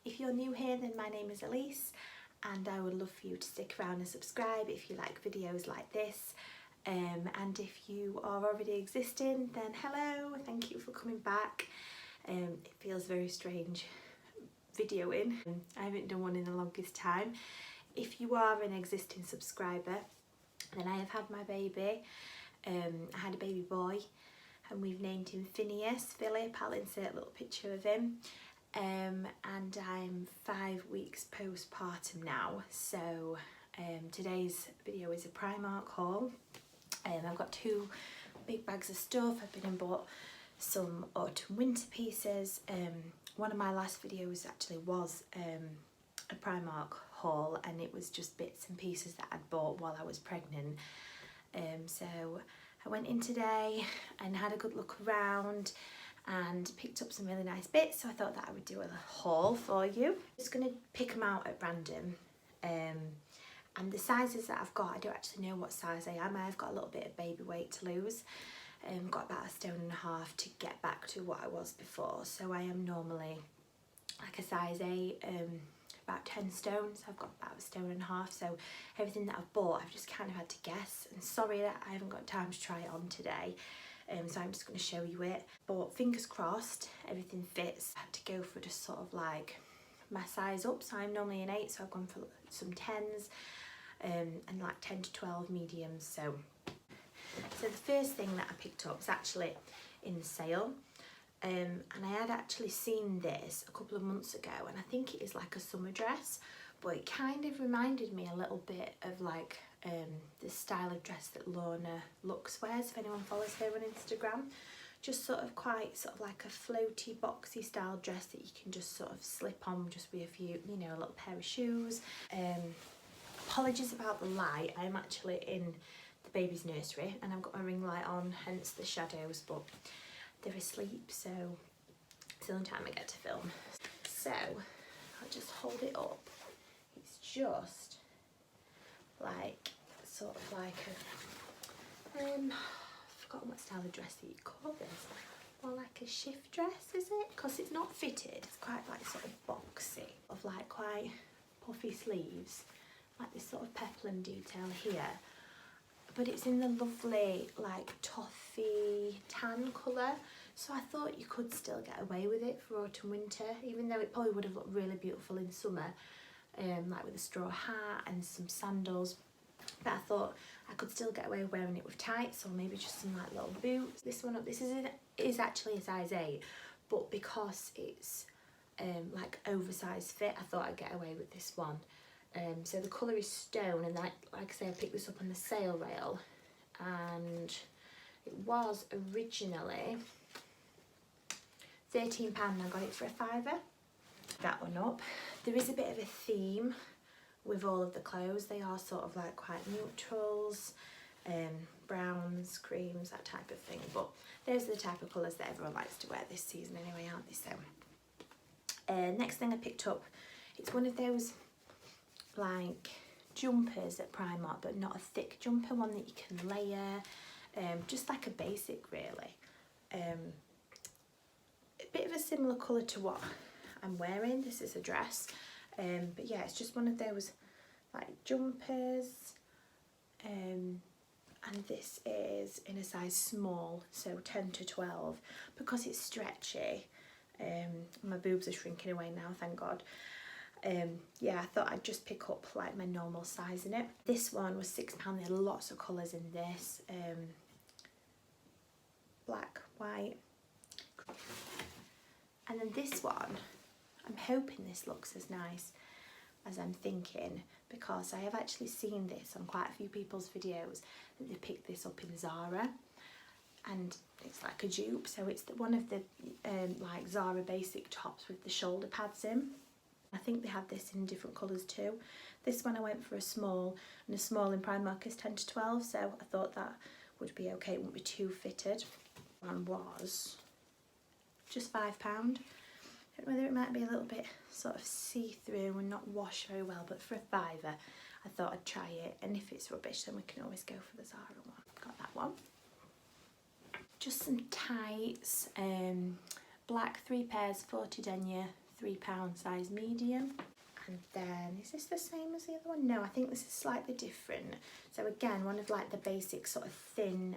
If you're new here, then my name is Elise and I would love for you to stick around and subscribe if you like videos like this. And if you are already existing, then hello, thank you for coming back. It feels very strange videoing. I haven't done one in the longest time. If you are an existing subscriber, then I have had my baby. I had a baby boy and we've named him Phineas, Philip. I'll insert a little picture of him. And I'm 5 weeks postpartum now, so today's video is a Primark haul. I've got 2 big bags of stuff. I've been and bought some autumn winter pieces. One of my last videos actually was a Primark haul, and it was just bits and pieces that I'd bought while I was pregnant. So I went in today and had a good look around and picked up some really nice bits, so I thought that I would do a haul for you. Just going to pick them out at random, and the sizes that I've got, I don't actually know what size I am. I've got a little bit of baby weight to lose. Got about 1.5 stone to get back to what I was before, so I am normally like a size 8, about 10 stone, so I've got about 1.5 stone, so everything that I've bought I've just kind of had to guess, and sorry that I haven't got time to try it on today. So I'm just going to show you it, but fingers crossed everything fits. I had to go for just sort of like my size up, so I'm normally an 8, so I've gone for some 10s, and like 10 to 12 mediums. So the first thing that I picked up was actually in the sale, and I had actually seen this a couple of months ago, and I think it is like a summer dress, but it kind of reminded me a little bit of like the style of dress that Lorna Lux wears, if anyone follows her on Instagram. Just sort of quite sort of like a floaty, boxy style dress that you can just sort of slip on just with a few, you know, a little pair of shoes. Apologies about the light, I'm actually in the baby's nursery and I've got my ring light on, hence the shadows, but they're asleep, so it's the only time I get to film. So I'll just hold it up. It's just like sort of like a I've forgotten what style of dress that you call this. More like a shift dress, is it? Because it's not fitted, it's quite like sort of boxy, of like quite puffy sleeves, like this sort of peplum detail here, but it's in the lovely like toffee tan colour, so I thought you could still get away with it for autumn winter, even though it probably would have looked really beautiful in summer, like with a straw hat and some sandals. But I thought I could still get away wearing it with tights, or maybe just some like little boots. This one up, this is actually a size 8, but because it's like oversized fit, I thought I'd get away with this one. So the colour is stone, and like I say, I picked this up on the sale rail, and it was originally £13, and I got it for a £5. That one up. There is a bit of a theme with all of the clothes. They are sort of like quite neutrals, browns, creams, that type of thing, but those are the type of colours that everyone likes to wear this season anyway, aren't they? So next thing I picked up, it's one of those like jumpers at Primark, but not a thick jumper, one that you can layer, just like a basic really. A bit of a similar colour to what I'm wearing. This is a dress, but yeah, it's just one of those like jumpers, and this is in a size small, so 10 to 12, because it's stretchy. My boobs are shrinking away now, thank God. Yeah, I thought I'd just pick up like my normal size in it. This one was £6. There are lots of colours in this, black, white, and then this one, I'm hoping this looks as nice as I'm thinking, because I have actually seen this on quite a few people's videos that they picked this up in Zara, and it's like a dupe, so it's one of the like Zara basic tops with the shoulder pads in. I think they have this in different colours too. This one I went for a small, and a small in Primark is 10 to 12, so I thought that would be okay, it wouldn't be too fitted. One was just £5. I don't know whether it might be a little bit sort of see-through and not wash very well, but for a £5 I thought I'd try it, and if it's rubbish then we can always go for the Zara one. Got that one. Just some tights, black 3 pairs, 40 denier, £3 size medium. And then, is this the same as the other one? No, I think this is slightly different. So again, one of like the basic sort of thin,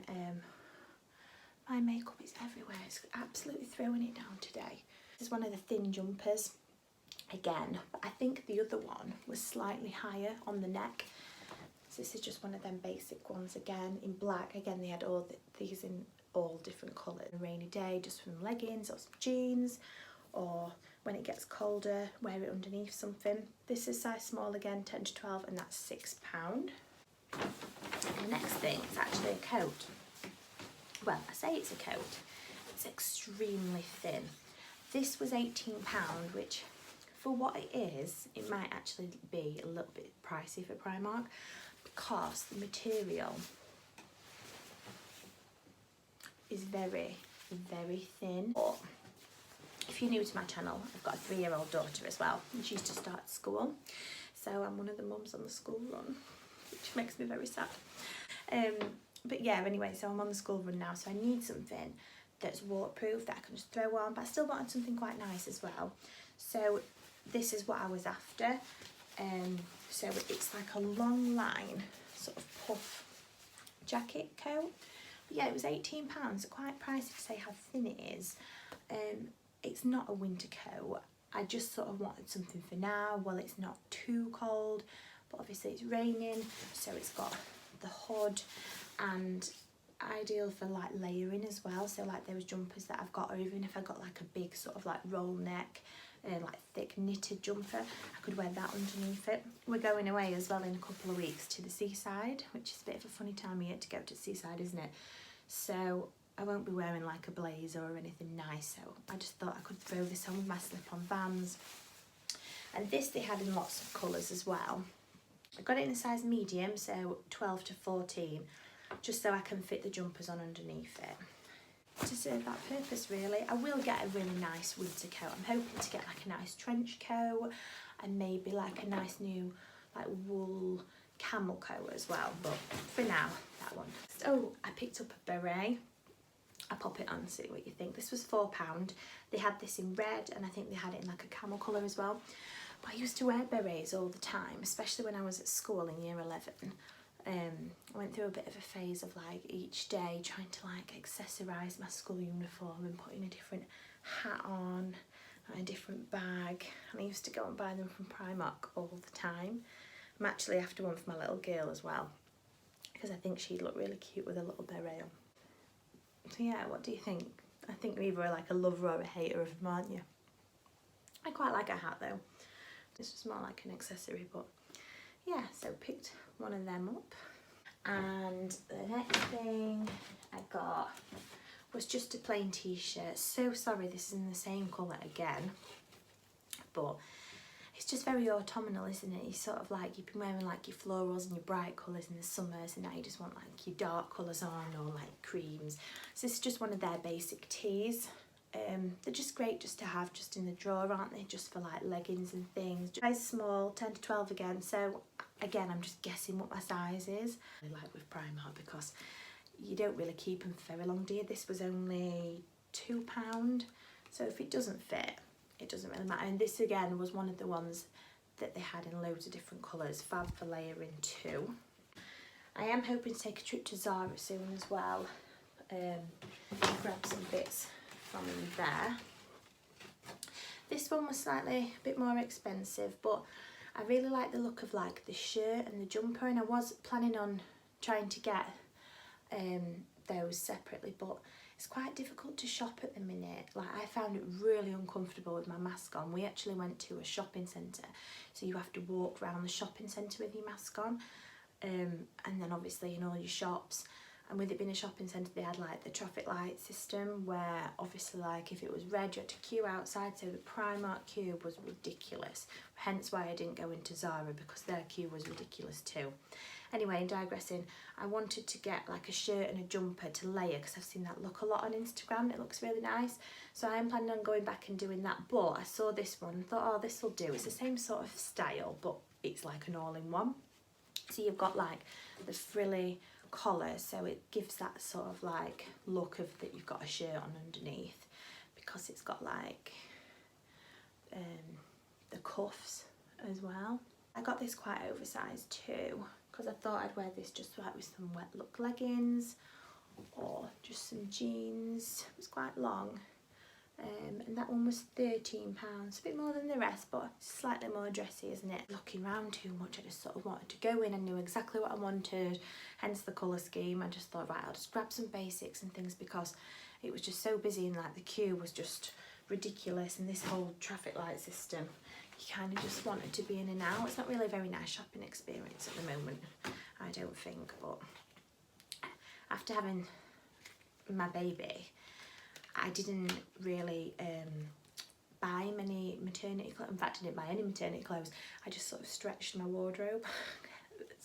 my makeup is everywhere. It's absolutely throwing it down today. This is one of the thin jumpers again, but I think the other one was slightly higher on the neck. So this is just one of them basic ones again in black. Again, they had all these in all different colours. A rainy day, just from leggings or some jeans, or when it gets colder, wear it underneath something. This is size small again, 10 to 12, and that's £6. And the next thing is actually a coat. Well, I say it's a coat. It's extremely thin. This was £18, which for what it is, it might actually be a little bit pricey for Primark, because the material is very, very thin. But if you're new to my channel, I've got a 3-year-old daughter as well, and she's just started school. So I'm one of the mums on the school run, which makes me very sad. But yeah, anyway, so I'm on the school run now, so I need something that's waterproof that I can just throw on, but I still wanted something quite nice as well. So this is what I was after. So it's like a long line sort of puff jacket coat. But yeah, it was £18, quite pricey to say how thin it is. It's not a winter coat. I just sort of wanted something for now while it's not too cold, but obviously it's raining, so it's got the hood, and ideal for like layering as well. So like those jumpers that I've got, or even if I got like a big sort of like roll neck, like thick knitted jumper, I could wear that underneath it. We're going away as well in a couple of weeks to the seaside, which is a bit of a funny time of year to go to the seaside, isn't it? So I won't be wearing like a blazer or anything nice, so I just thought I could throw this on with my slip-on Vans. And this they had in lots of colours as well. I got it in a size medium, so 12 to 14, just so I can fit the jumpers on underneath it. To serve that purpose really. I will get a really nice winter coat. I'm hoping to get like a nice trench coat and maybe like a nice new like wool camel coat as well, but for now, that one. Oh, I picked up a beret. I'll pop it on and see what you think. This was £4. They had this in red, and I think they had it in like a camel colour as well. But I used to wear berets all the time, especially when I was at school in year 11. I went through a bit of a phase of like each day trying to like accessorise my school uniform and putting a different hat on and a different bag, and I used to go and buy them from Primark all the time. I'm actually after one for my little girl as well, because I think she'd look really cute with a little beret on. So yeah, what do you think? I think you're either like a lover or a hater of them, aren't you? I quite like a hat though. This was more like an accessory, but yeah, so picked one of them up. And the next thing I got was just a plain t-shirt. So sorry this is in the same colour again, but it's just very autumnal, isn't it? You sort of like, you've been wearing like your florals and your bright colours in the summers, and now you just want like your dark colours on, or like creams. So this is just one of their basic tees. They're just great just to have just in the drawer, aren't they? Just for like leggings and things. Size small, 10 to 12 again. So again, I'm just guessing what my size is. I like with Primark because you don't really keep them for very long, do you? This was only £2. So if it doesn't fit, it doesn't really matter. And this again was one of the ones that they had in loads of different colours. Fab for layering too. I am hoping to take a trip to Zara soon as well. Grab some bits from in there. This one was slightly a bit more expensive, but I really like the look of like the shirt and the jumper, and I was planning on trying to get those separately, but it's quite difficult to shop at the minute. Like, I found it really uncomfortable with my mask on. We actually went to a shopping centre, so you have to walk around the shopping centre with your mask on, and then obviously in all your shops. And with it being a shopping centre, they had like the traffic light system where obviously like if it was red you had to queue outside, so the Primark queue was ridiculous. Hence why I didn't go into Zara, because their queue was ridiculous too. Anyway, digressing, I wanted to get like a shirt and a jumper to layer because I've seen that look a lot on Instagram. It looks really nice. So I am planning on going back and doing that, but I saw this one and thought, oh, this will do. It's the same sort of style, but it's like an all-in-one. So you've got like the frilly collar, so it gives that sort of like look of that you've got a shirt on underneath, because it's got like the cuffs as well. I got this quite oversized too because I thought I'd wear this just like with some wet look leggings or just some jeans. It was quite long. And that one was £13, a bit more than the rest, but slightly more dressy, isn't it? Looking around too much, I just sort of wanted to go in. I knew exactly what I wanted, hence the colour scheme. I just thought, right, I'll just grab some basics and things because it was just so busy and like the queue was just ridiculous, and this whole traffic light system, you kind of just wanted to be in and out. It's not really a very nice shopping experience at the moment, I don't think, but after having my baby, I didn't really buy many maternity clothes. In fact, I didn't buy any maternity clothes. I just sort of stretched my wardrobe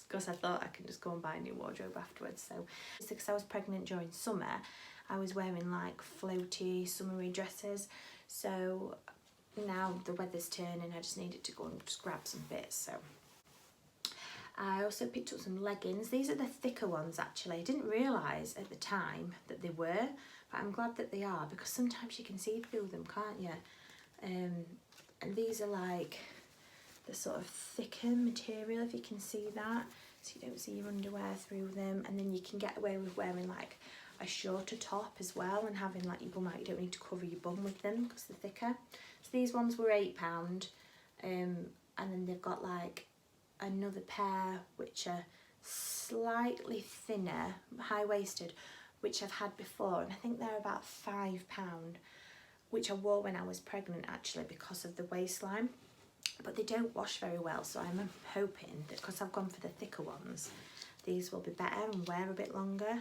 because I thought I can just go and buy a new wardrobe afterwards. So because I was pregnant during summer, I was wearing like floaty summery dresses. So now the weather's turning, I just needed to go and just grab some bits. So I also picked up some leggings. These are the thicker ones actually. I didn't realise at the time that they were, but I'm glad that they are because sometimes you can see through them, can't you? And these are like the sort of thicker material, if you can see that, so you don't see your underwear through them, and then you can get away with wearing like a shorter top as well and having like your bum out. You don't need to cover your bum with them because they're thicker. So these ones were £8, and then they've got like another pair which are slightly thinner, high-waisted, which I've had before, and I think they're about £5, which I wore when I was pregnant actually because of the waistline, but they don't wash very well, so I'm hoping that because I've gone for the thicker ones, these will be better and wear a bit longer.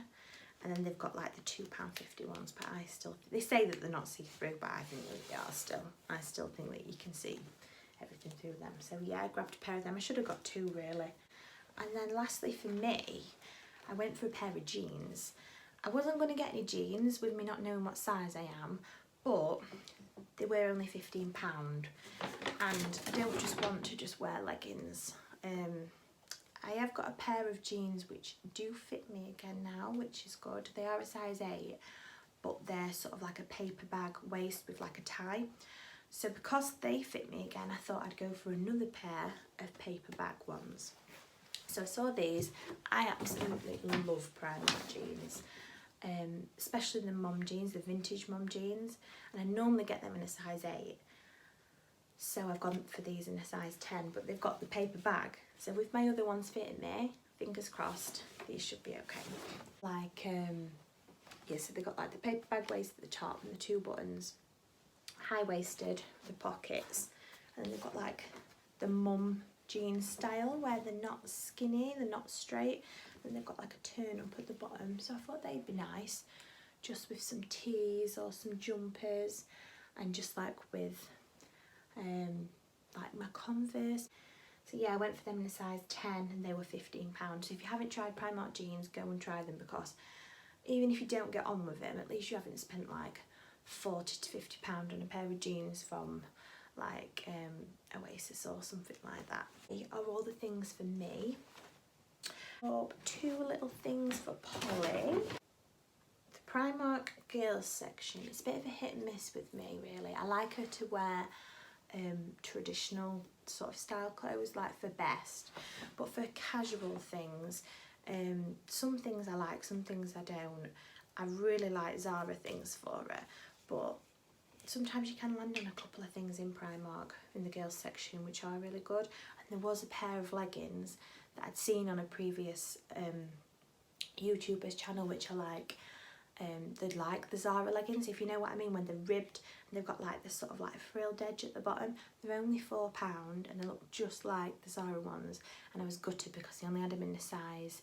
And then they've got like the £2.50 ones, but I still, they say that they're not see-through, but I think that they are still. I still think that you can see everything through them. So yeah, I grabbed a pair of them. I should have got two really. And then lastly for me, I went for a pair of jeans. I wasn't going to get any jeans with me not knowing what size I am, but they were only £15, and I don't just want to just wear leggings. I have got a pair of jeans which do fit me again now, which is good. They are a size 8, but they're sort of like a paper bag waist with like a tie. So because they fit me again, I thought I'd go for another pair of paper bag ones. So I saw these. I absolutely love Primark jeans, especially the mum jeans, the vintage mum jeans, and I normally get them in a size 8. So I've gone for these in a size 10, but they've got the paper bag. So with my other ones fitting me, fingers crossed, these should be okay. Like, yeah, so they've got like the paper bag waist at the top and the 2 buttons, high-waisted, the pockets, and then they've got like the mum jeans style where they're not skinny, they're not straight, and they've got like a turn up at the bottom. So I thought they'd be nice, just with some tees or some jumpers, and just like with like my Converse. So yeah, I went for them in a size 10 and they were £15. So if you haven't tried Primark jeans, go and try them, because even if you don't get on with them, at least you haven't spent like £40 to £50 on a pair of jeans from like Oasis or something like that. These are all the things for me. Oh, 2 little things for Polly. The Primark girls section, it's a bit of a hit and miss with me really. I like her to wear traditional sort of style clothes, like for best, but for casual things, some things I like, some things I don't. I really like Zara things for her, but sometimes you can land on a couple of things in Primark in the girls section which are really good. And there was a pair of leggings that I'd seen on a previous YouTuber's channel which are like, they'd like the Zara leggings, if you know what I mean, when they're ribbed and they've got like this sort of like frilled edge at the bottom. They're only £4 and they look just like the Zara ones, and I was gutted because they only had them in a size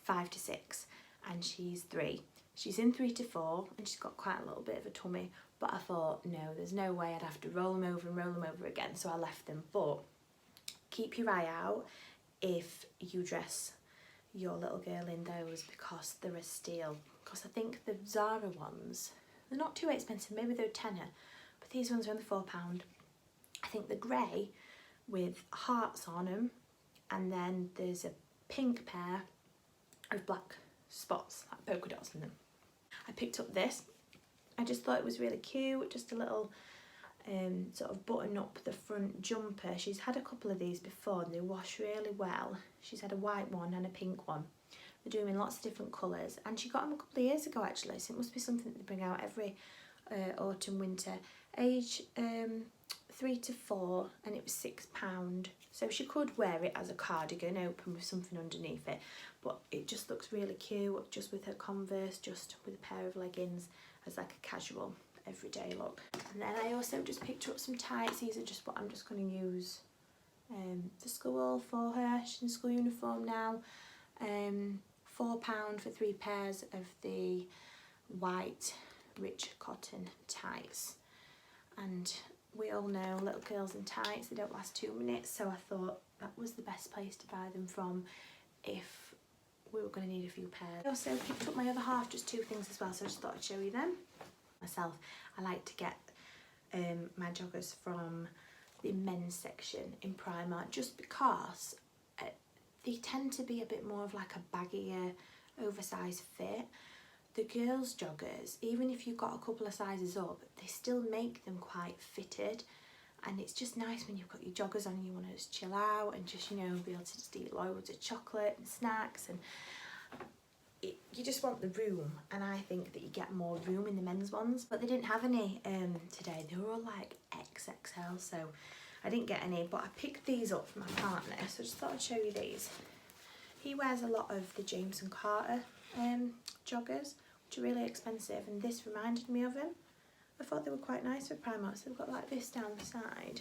5 to 6 and she's 3. She's in 3 to 4 and she's got quite a little bit of a tummy, but I thought no, there's no way I'd have to roll them over and roll them over again, so I left them. But keep your eye out if you dress your little girl in those, because they're a steal. Because I think the Zara ones, they're not too expensive, maybe they're a tenner, but these ones are only £4. I think the grey with hearts on them, and then there's a pink pair of black spots, like polka dots in them. I picked up this. I just thought it was really cute, just a little sort of button up the front jumper. She's had a couple of these before and they wash really well. She's had a white one and a pink one. They're doing in lots of different colours, and she got them a couple of years ago actually, so it must be something that they bring out every autumn winter. Age 3 to 4, and it was £6, so she could wear it as a cardigan open with something underneath it, but it just looks really cute just with her Converse, just with a pair of leggings, as like a casual everyday look. And then I also just picked up some tights. These are just what I'm just going to use for school for her. She's in school uniform now. £4 for 3 pairs of the white rich cotton tights, and we all know little girls in tights, they don't last 2 minutes, so I thought that was the best place to buy them from if we were going to need a few pairs. I also picked up my other half, just 2 things as well, so I just thought I'd show you them. Myself, I like to get my joggers from the men's section in Primark, just because they tend to be a bit more of like a baggier, oversized fit. The girls' joggers, even if you've got a couple of sizes up, they still make them quite fitted, and it's just nice when you've got your joggers on and you want to just chill out and just, you know, be able to just eat loads of chocolate and snacks, and you just want the room, and I think that you get more room in the men's ones, but they didn't have any today. They were all like XXL, so I didn't get any, but I picked these up for my partner, so I just thought I'd show you these. He wears a lot of the James and Carter joggers, which are really expensive, and this reminded me of him. I thought they were quite nice for Primark, so they've got like this down the side,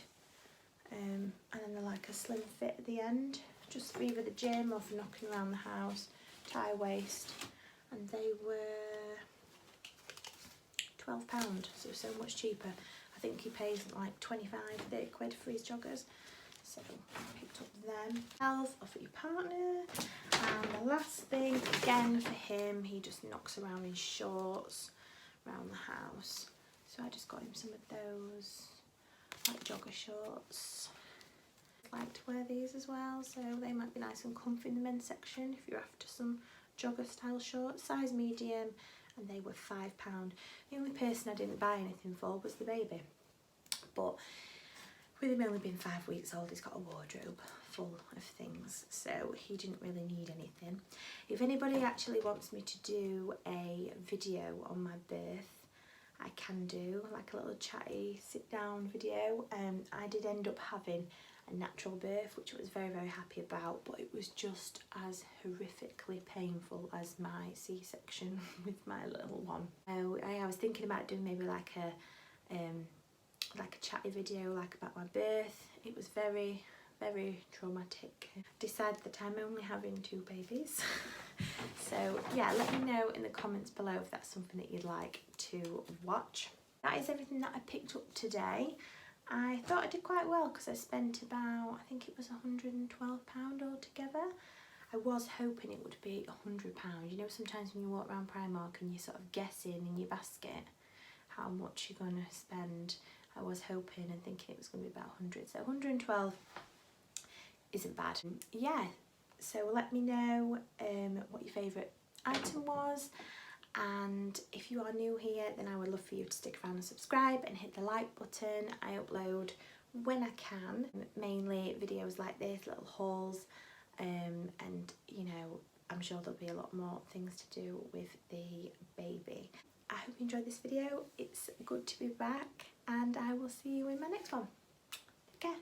and then they're like a slim fit at the end, just for either the gym or for knocking around the house, tie waist, and they were £12, so much cheaper. I think he pays like 30 quid for his joggers, so I picked up them. Or for your partner. And the last thing, again for him, he just knocks around in shorts around the house, so I just got him some of those like jogger shorts. I like to wear these as well, so they might be nice and comfy in the men's section if you're after some jogger style shorts. Size medium, and they were £5. The only person I didn't buy anything for was the baby, but with him only being 5 weeks old, he's got a wardrobe full of things, so he didn't really need anything. If anybody actually wants me to do a video on my birth, I can do like a little chatty sit down video. I did end up having a natural birth, which I was very, very happy about, but it was just as horrifically painful as my C-section with my little one. I was thinking about doing maybe like a chatty video like about my birth. It was very, very traumatic. Decided that I'm only having 2 babies. So yeah, let me know in the comments below if that's something that you'd like to watch. That is everything that I picked up today. I thought I did quite well because I spent about, I think it was £112 altogether. I was hoping it would be £100. You know, sometimes when you walk around Primark and you're sort of guessing in your basket how much you're going to spend, I was hoping and thinking it was going to be about 100. So 112 isn't bad. Yeah, so let me know what your favourite item was, and if you are new here, then I would love for you to stick around and subscribe and hit the like button. I upload when I can, mainly videos like this, little hauls, and you know, I'm sure there'll be a lot more things to do with the baby. I hope you enjoyed this video. It's good to be back, and I will see you in my next one. Take care.